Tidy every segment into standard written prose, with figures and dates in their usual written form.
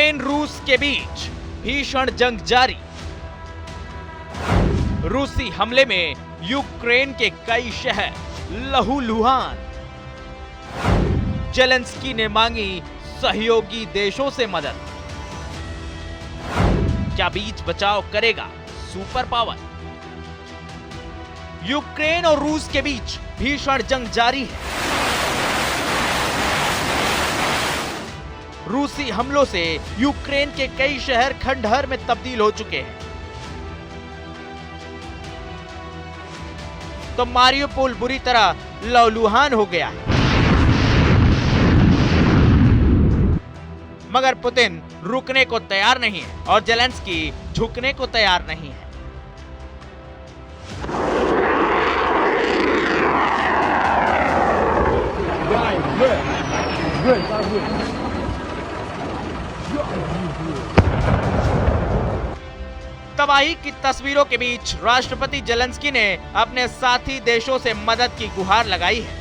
Ukraine रूस के बीच भीषण जंग जारी। रूसी हमले में यूक्रेन के कई शहर लहूलुहान। जेलेंस्की ने मांगी सहयोगी देशों से मदद। क्या बीच बचाव करेगा सुपर पावर? यूक्रेन और रूस के बीच भीषण जंग जारी है। रूसी हमलों से यूक्रेन के कई शहर खंडहर में तब्दील हो चुके हैं। तो मारियोपोल बुरी तरह लहूलुहान हो गया है। मगर पुतिन रुकने को तैयार नहीं है और जेलेंस्की झुकने को तैयार नहीं है। तबाही की तस्वीरों के बीच राष्ट्रपति जेलेंस्की ने अपने साथी देशों से मदद की गुहार लगाई है।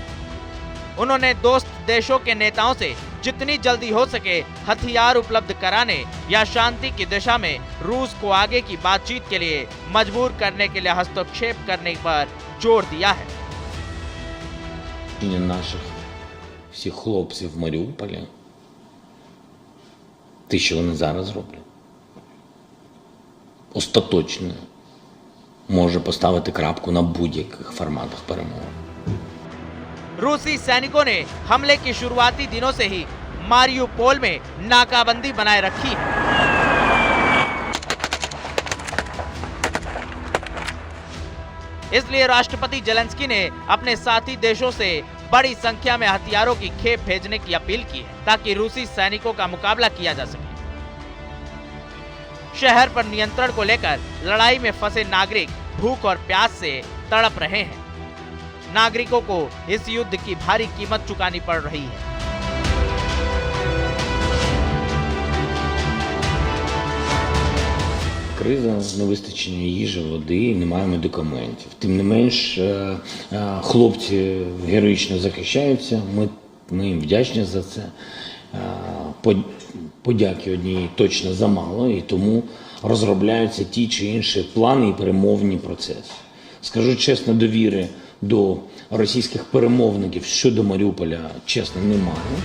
उन्होंने दोस्त देशों के नेताओं से जितनी जल्दी हो सके हथियार उपलब्ध कराने या शांति की दिशा में रूस को आगे की बातचीत के लिए मजबूर करने के लिए हस्तक्षेप करने पर जोर दिया है। Наших всіх хлопців в Маріуполі, те, що вони зараз роблять, остаточно може поставити крапку на будь-яких форматах перемоги. रूसी सैनिकों ने हमले की शुरुआती दिनों से ही मारियोपोल में नाकाबंदी बनाए रखी है। इसलिए राष्ट्रपति जेलेंस्की ने अपने साथी देशों से बड़ी संख्या में हथियारों की खेप भेजने की अपील की है ताकि रूसी सैनिकों का मुकाबला किया जा सके। शहर पर नियंत्रण को लेकर लड़ाई में फंसे नागरिक भूख और प्यास से तड़प रहे हैं। नागरिकों को इस युद्ध की भारी कीमत चुकानी पड़ रही है। Криза, невистачення їжі, води, немає медикаментів. Тим не менш, хлопці героїчно захищаються, ми їм вдячні за це. Подяки однієї точно замало, і тому розробляються ті чи інші плани і перемовні процеси. Скажу чесно, довіри до російських перемовників щодо Маріуполя, чесно, немає.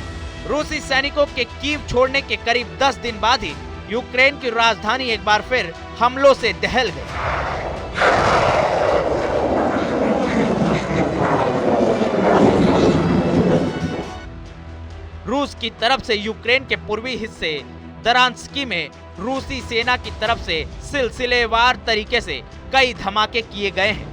रूसी सैनिकों के कीव छोड़ने के करीब 10 दिन बाद ही यूक्रेन की राजधानी एक बार फिर हमलों से दहल गई। रूस की तरफ से यूक्रेन के पूर्वी हिस्से दरांस्की में रूसी सेना की तरफ से सिलसिलेवार तरीके से कई धमाके किए गए हैं।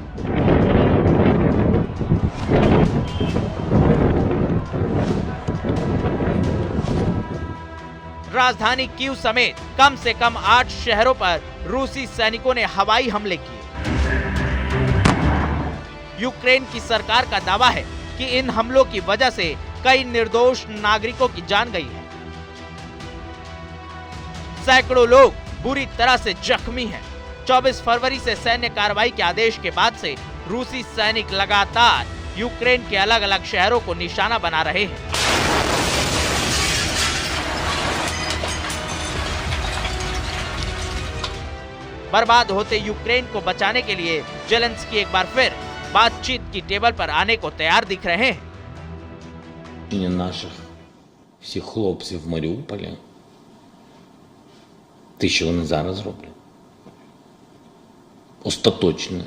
राजधानी कीव समेत कम से कम 8 शहरों पर रूसी सैनिकों ने हवाई हमले किए। यूक्रेन की सरकार का दावा है कि इन हमलों की वजह से कई निर्दोष नागरिकों की जान गई है। सैकड़ों लोग बुरी तरह से जख्मी हैं। 24 फरवरी से सैन्य कार्रवाई के आदेश के बाद से रूसी सैनिक लगातार यूक्रेन के अलग अलग शहरों को निशाना बना रहे हैं। बर्बाद होते यूक्रेन को बचाने के लिए जेलेंस्की एक बार फिर बातचीत की टेबल पर आने को तैयार दिख रहे हैं। Наших всіх хлопців в Маріуполі, те, що вони зараз роблять, остаточно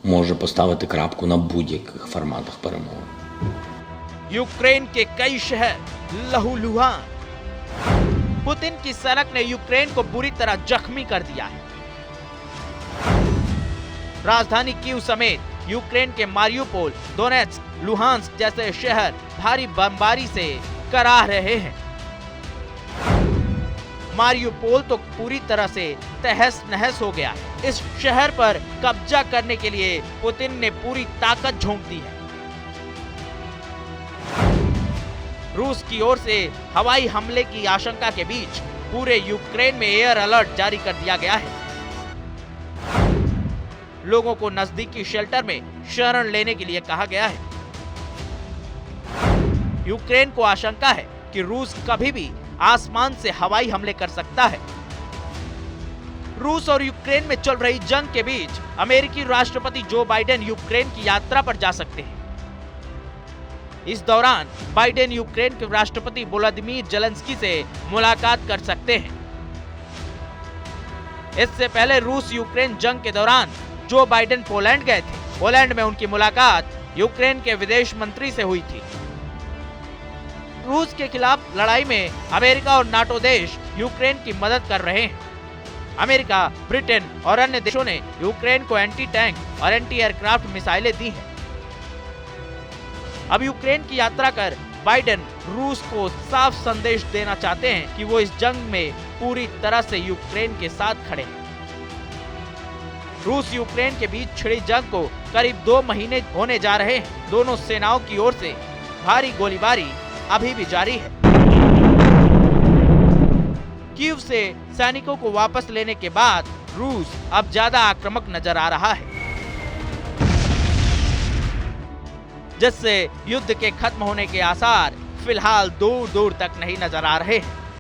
може поставити крапку на будь-яких форматах перемоги. यूक्रेन के कई शहर लहूलुहान। पुतिन की सनक ने यूक्रेन को बुरी तरह जख्मी कर दिया है। राजधानी कीव समेत यूक्रेन के मारियोपोल, दोनेत्स्क, लुहांस्क जैसे शहर भारी बमबारी से कराह रहे हैं। मारियोपोल तो पूरी तरह से तहस नहस हो गया है। इस शहर पर कब्जा करने के लिए पुतिन ने पूरी ताकत झोंक दी है। रूस की ओर से हवाई हमले की आशंका के बीच पूरे यूक्रेन में एयर अलर्ट जारी कर दिया गया है। लोगों को नजदीकी शेल्टर में शरण लेने के लिए कहा गया है। यूक्रेन को आशंका है कि रूस कभी भी आसमान से हवाई हमले कर सकता है। रूस और यूक्रेन में चल रही जंग के बीच अमेरिकी राष्ट्रपति जो बाइडेन यूक्रेन की यात्रा पर जा सकते हैं। इस दौरान बाइडेन यूक्रेन के राष्ट्रपति वोलोदिमीर जेलेंस्की से मुलाकात कर सकते हैं। इससे पहले रूस यूक्रेन जंग के दौरान जो बाइडेन पोलैंड गए थे। पोलैंड में उनकी मुलाकात यूक्रेन के विदेश मंत्री से हुई थी। रूस के खिलाफ लड़ाई में अमेरिका और नाटो देश यूक्रेन की मदद कर रहे हैं। अमेरिका, ब्रिटेन और अन्य देशों ने यूक्रेन को एंटी टैंक और एंटी एयरक्राफ्ट मिसाइलें दी हैं। अब यूक्रेन की यात्रा कर बाइडेन रूस को साफ संदेश देना चाहते हैं कि वो इस जंग में पूरी तरह से यूक्रेन के साथ खड़े हैं। रूस यूक्रेन के बीच छिड़ी जंग को करीब 2 महीने होने जा रहे हैं। दोनों सेनाओं की ओर से भारी गोलीबारी अभी भी जारी है। कीव से सैनिकों को वापस लेने के बाद रूस अब ज्यादा आक्रामक नजर आ रहा है, जिससे युद्ध के खत्म होने के आसार फिलहाल दूर दूर तक नहीं नजर आ रहे हैं।